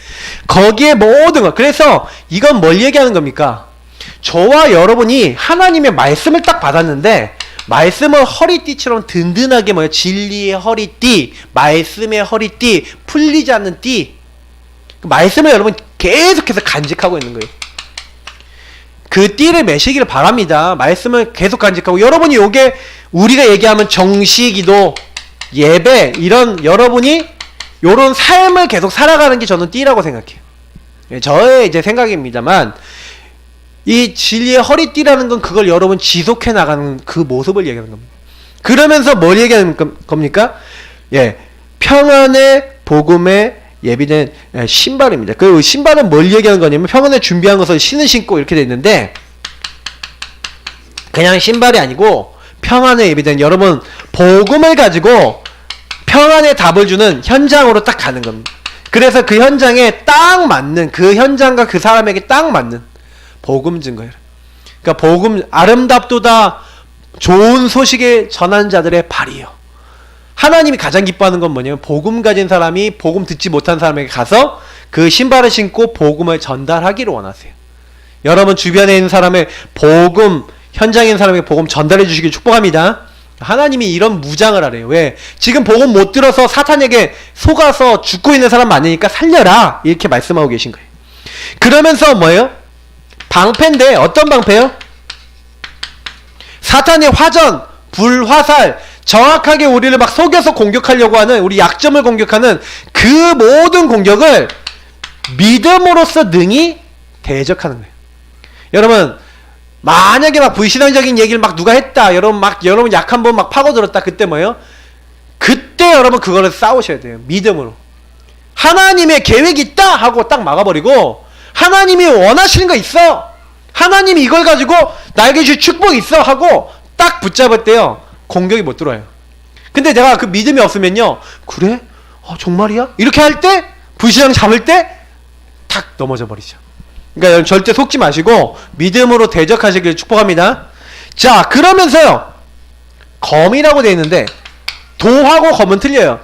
거기에 모든 거. 그래서 이건 뭘 얘기하는 겁니까? 저와 여러분이 하나님의 말씀을 딱 받았는데 말씀을 허리띠처럼 든든하게 진리의 허리띠, 말씀의 허리띠, 풀리지 않는 띠. 그 말씀을 여러분 계속해서 간직하고 있는 거예요. 그 띠를 매시기를 바랍니다. 말씀을 계속 간직하고 여러분이 요게 우리가 얘기하면 정시기도, 예배 이런 여러분이 요런 삶을 계속 살아가는 게 저는 띠라고 생각해요. 저의 이제 생각입니다만 이 진리의 허리띠라는 건 그걸 여러분 지속해 나가는 그 모습을 얘기하는 겁니다. 그러면서 뭘 얘기하는 겁니까? 평안의 복음에 예비된 신발입니다. 그 신발은 뭘 얘기하는 거냐면 평안에 준비한 것을 신을 신고 이렇게 돼 있는데 그냥 신발이 아니고 평안에 예비된 여러분 복음을 가지고 평안의 답을 주는 현장으로 딱 가는 겁니다. 그래서 그 현장에 딱 맞는 그 현장과 그 사람에게 딱 맞는 복음 증거예요. 그러니까 복음 아름답도다 좋은 소식에 전한 자들의 발이요. 하나님이 가장 기뻐하는 건 뭐냐면 복음 가진 사람이 복음 듣지 못한 사람에게 가서 그 신발을 신고 복음을 전달하기를 원하세요. 여러분 주변에 있는 사람의 복음 현장에 있는 사람에게 복음 전달해 주시길 축복합니다. 하나님이 이런 무장을 하래요. 왜? 지금 복음 못 들어서 사탄에게 속아서 죽고 있는 사람 많으니까 살려라 이렇게 말씀하고 계신 거예요. 그러면서 뭐예요? 방패인데 어떤 방패요? 사탄의 화전, 불화살, 정확하게 우리를 막 속여서 공격하려고 하는 우리 약점을 공격하는 그 모든 공격을 믿음으로써 능히 대적하는 거예요. 여러분 만약에 막 불신앙적인 얘기를 막 누가 했다, 여러분 약한 분 막 파고들었다, 그때 뭐예요? 그때 여러분 그거를 싸우셔야 돼요. 믿음으로. 하나님의 계획이 있다 하고 딱 막아버리고 하나님이 원하시는 거 있어, 하나님이 이걸 가지고 나에게 주실 축복이 있어 하고 딱 붙잡을 때요 공격이 못 들어와요. 근데 내가 그 믿음이 없으면요, 그래? 정말이야? 이렇게 할 때 불신앙 잡을 때 탁 넘어져 버리죠. 그러니까 여러분 절대 속지 마시고 믿음으로 대적하시길 축복합니다. 자, 그러면서요 검이라고 되어 있는데 도하고 검은 틀려요.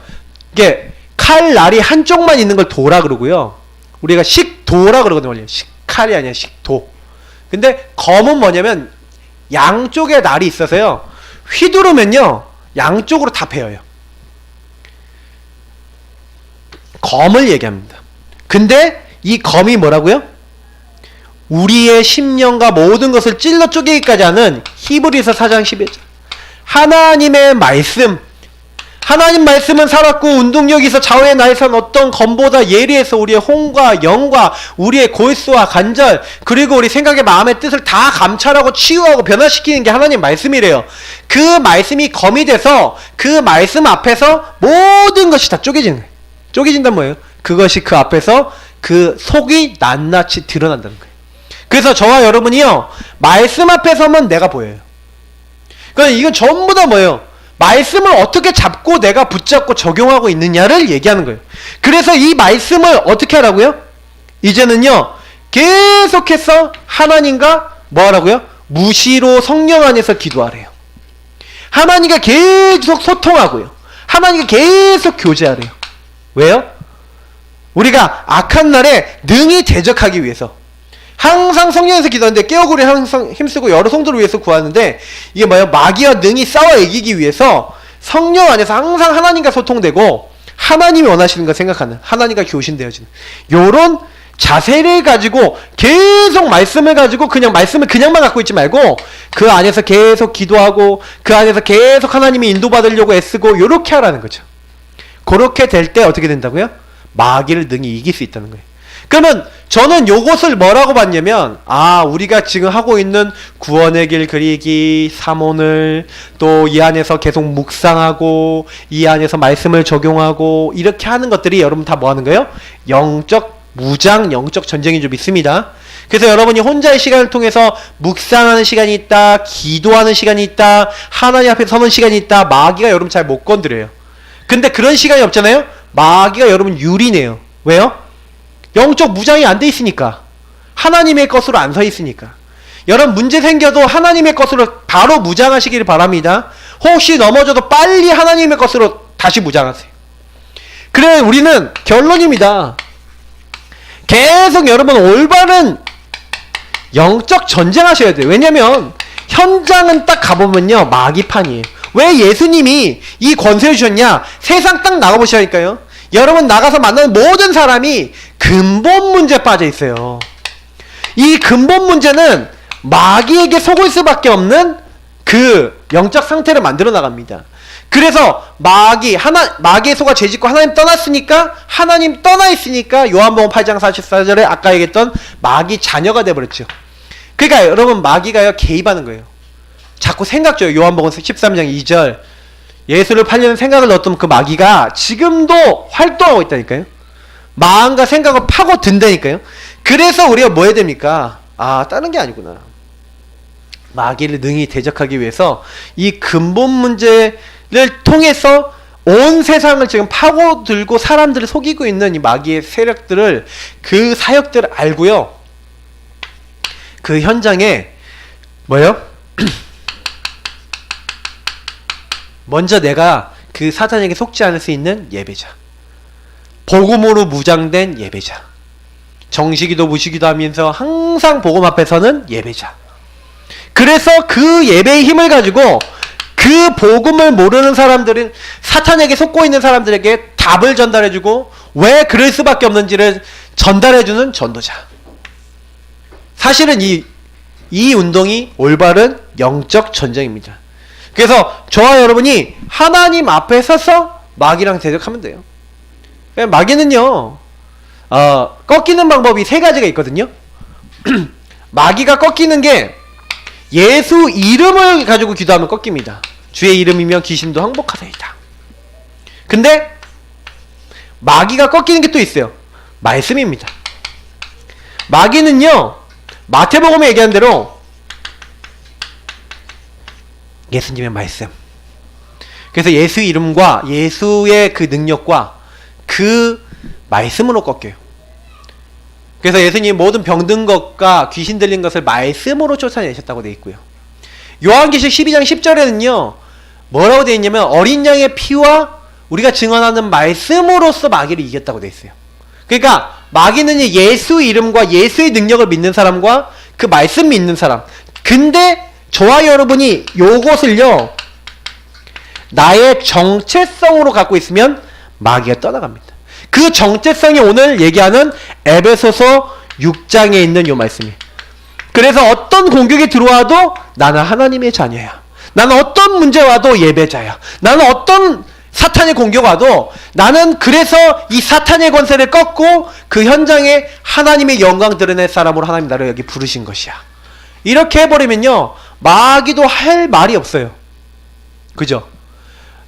이게 칼날이 한쪽만 있는 걸 도라 그러고요. 우리가 식도라 그러거든요. 식칼이 아니라 식도. 근데 검은 뭐냐면 양쪽에 날이 있어서요. 휘두르면요. 양쪽으로 다 베어요. 검을 얘기합니다. 근데 이 검이 뭐라고요? 우리의 심령과 모든 것을 찔러 쪼개기까지 하는 히브리서 4장 11절. 하나님의 말씀. 하나님 말씀은 살았고 운동력이 있어 좌우의 날선 어떤 검보다 예리해서 우리의 혼과 영과 우리의 골수와 관절 그리고 우리 생각의 마음의 뜻을 다 감찰하고 치유하고 변화시키는 게 하나님 말씀이래요. 그 말씀이 검이 돼서 그 말씀 앞에서 모든 것이 다 쪼개지는 거예요. 쪼개진단 뭐예요? 그것이 그 앞에서 그 속이 낱낱이 드러난다는 거예요. 그래서 저와 여러분이요 말씀 앞에 서면 내가 보여요. 그러니까 이건 전부 다 뭐예요? 말씀을 어떻게 잡고 내가 붙잡고 적용하고 있느냐를 얘기하는 거예요. 그래서 이 말씀을 어떻게 하라고요? 이제는요 계속해서 하나님과 뭐 하라고요? 무시로 성령 안에서 기도하래요. 하나님과 계속 소통하고요. 하나님과 계속 교제하래요. 왜요? 우리가 악한 날에 능히 대적하기 위해서 항상 성령에서 기도하는데 깨어구리 항상 힘쓰고 여러 성도를 위해서 구하는데 이게 뭐예요? 마귀와 능히 싸워 이기기 위해서 성령 안에서 항상 하나님과 소통되고 하나님이 원하시는 걸 생각하는 하나님과 교신되어지는 요런 자세를 가지고 계속 말씀을 가지고 그냥 말씀을 그냥만 갖고 있지 말고 그 안에서 계속 기도하고 그 안에서 계속 하나님이 인도받으려고 애쓰고 요렇게 하라는 거죠. 그렇게 될 때 어떻게 된다고요? 마귀를 능히 이길 수 있다는 거예요. 그러면 저는 요것을 뭐라고 봤냐면 우리가 지금 하고 있는 구원의 길 그리기, 삼원을 또 이 안에서 계속 묵상하고 이 안에서 말씀을 적용하고 이렇게 하는 것들이 여러분 다 뭐 하는 거예요? 영적 무장, 영적 전쟁이 좀 있습니다. 그래서 여러분이 혼자의 시간을 통해서 묵상하는 시간이 있다, 기도하는 시간이 있다, 하나님 앞에 서는 시간이 있다. 마귀가 여러분 잘 못 건드려요. 근데 그런 시간이 없잖아요? 마귀가 여러분 유리네요. 왜요? 영적 무장이 안 돼 있으니까. 하나님의 것으로 안 서 있으니까. 여러분 문제 생겨도 하나님의 것으로 바로 무장하시기를 바랍니다. 혹시 넘어져도 빨리 하나님의 것으로 다시 무장하세요. 그래 우리는 결론입니다. 계속 여러분 올바른 영적 전쟁하셔야 돼요. 왜냐면 현장은 딱 가보면요 마귀판이에요. 왜 예수님이 이 권세를 주셨냐? 세상 딱 나가보시라니까요. 여러분 나가서 만나는 모든 사람이 근본 문제에 빠져 있어요. 이 근본 문제는 마귀에게 속을 수밖에 없는 그 영적 상태를 만들어 나갑니다. 그래서 마귀의 속아 죄짓고 하나님 떠났으니까 하나님 떠나 있으니까 요한복음 8장 44절에 아까 얘기했던 마귀 자녀가 돼버렸죠. 그러니까 여러분 마귀가요 개입하는 거예요. 자꾸 생각줘요. 요한복음 13장 2절 예수를 팔려는 생각을 넣었던 그 마귀가 지금도 활동하고 있다니까요. 마음과 생각을 파고든다니까요. 그래서 우리가 뭐 해야 됩니까? 다른 게 아니구나. 마귀를 능히 대적하기 위해서 이 근본 문제를 통해서 온 세상을 지금 파고들고 사람들을 속이고 있는 이 마귀의 세력들을 그 사역들을 알고요. 그 현장에 뭐예요? 먼저 내가 그 사탄에게 속지 않을 수 있는 예배자. 복음으로 무장된 예배자. 정시기도 무시기도 하면서 항상 복음 앞에서는 예배자. 그래서 그 예배의 힘을 가지고 그 복음을 모르는 사람들은 사탄에게 속고 있는 사람들에게 답을 전달해주고 왜 그럴 수밖에 없는지를 전달해주는 전도자. 사실은 이 운동이 올바른 영적 전쟁입니다. 그래서 저와 여러분이 하나님 앞에 서서 마귀랑 대적하면 돼요. 마귀는요 꺾이는 방법이 세 가지가 있거든요. 마귀가 꺾이는 게 예수 이름을 가지고 기도하면 꺾입니다. 주의 이름이면 귀신도 항복하사이다. 근데 마귀가 꺾이는 게 또 있어요. 말씀입니다. 마귀는요 마태복음에 얘기한 대로 예수님의 말씀. 그래서 예수 이름과 예수의 그 능력과 그 말씀으로 꺾여요. 그래서 예수님이 모든 병든 것과 귀신 들린 것을 말씀으로 쫓아내셨다고 되어 있고요. 요한계시록 12장 10절에는요 뭐라고 되어 있냐면 어린 양의 피와 우리가 증언하는 말씀으로써 마귀를 이겼다고 되어 있어요. 그러니까 마귀는 예수 이름과 예수의 능력을 믿는 사람과 그 말씀 믿는 사람. 근데 저와 여러분이 요것을요 나의 정체성으로 갖고 있으면 마귀가 떠나갑니다. 그 정체성이 오늘 얘기하는 에베소서 6장에 있는 요 말씀이에요. 그래서 어떤 공격이 들어와도 나는 하나님의 자녀야. 나는 어떤 문제 와도 예배자야. 나는 어떤 사탄의 공격 와도 나는 그래서 이 사탄의 권세를 꺾고 그 현장에 하나님의 영광 드러낼 사람으로 하나님 나를 여기 부르신 것이야. 이렇게 해버리면요 마귀도 할 말이 없어요. 그죠?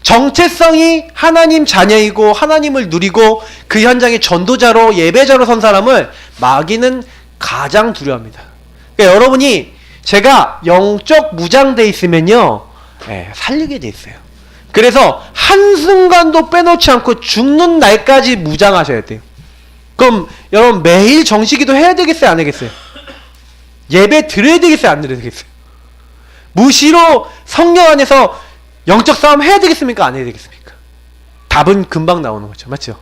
정체성이 하나님 자녀이고 하나님을 누리고 그 현장의 전도자로 예배자로 선 사람을 마귀는 가장 두려워합니다. 그러니까 여러분이 제가 영적 무장돼 있으면요 살리게 돼 있어요. 그래서 한순간도 빼놓지 않고 죽는 날까지 무장하셔야 돼요. 그럼 여러분 매일 정시기도 해야 되겠어요? 안 되겠어요? 예배 드려야 되겠어요? 안 드려야 되겠어요? 무시로 성령 안에서 영적 싸움 해야 되겠습니까? 안 해야 되겠습니까? 답은 금방 나오는 거죠. 맞죠?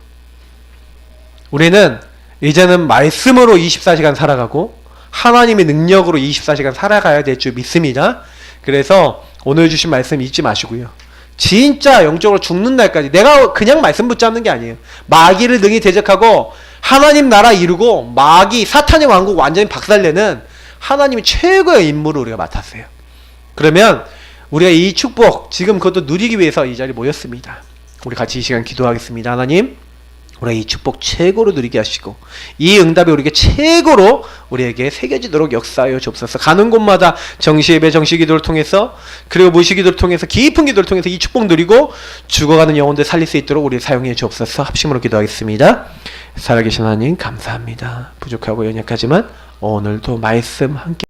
우리는 이제는 말씀으로 24시간 살아가고 하나님의 능력으로 24시간 살아가야 될 줄 믿습니다. 그래서 오늘 주신 말씀 잊지 마시고요. 진짜 영적으로 죽는 날까지 내가 그냥 말씀 붙잡는 게 아니에요. 마귀를 능히 대적하고 하나님 나라 이루고 마귀 사탄의 왕국 완전히 박살내는 하나님이 최고의 임무를 우리가 맡았어요. 그러면 우리가 이 축복 지금 그것도 누리기 위해서 이 자리에 모였습니다. 우리 같이 이 시간 기도하겠습니다. 하나님 우리가 이 축복 최고로 누리게 하시고 이 응답이 우리에게 최고로 우리에게 새겨지도록 역사하여 주옵소서. 가는 곳마다 정시예배 정시기도를 통해서 그리고 무시기도를 통해서 깊은 기도를 통해서 이 축복 누리고 죽어가는 영혼들 살릴 수 있도록 우리 사용해 주옵소서. 합심으로 기도하겠습니다. 살아계신 하나님 감사합니다. 부족하고 연약하지만 오늘도 말씀 함께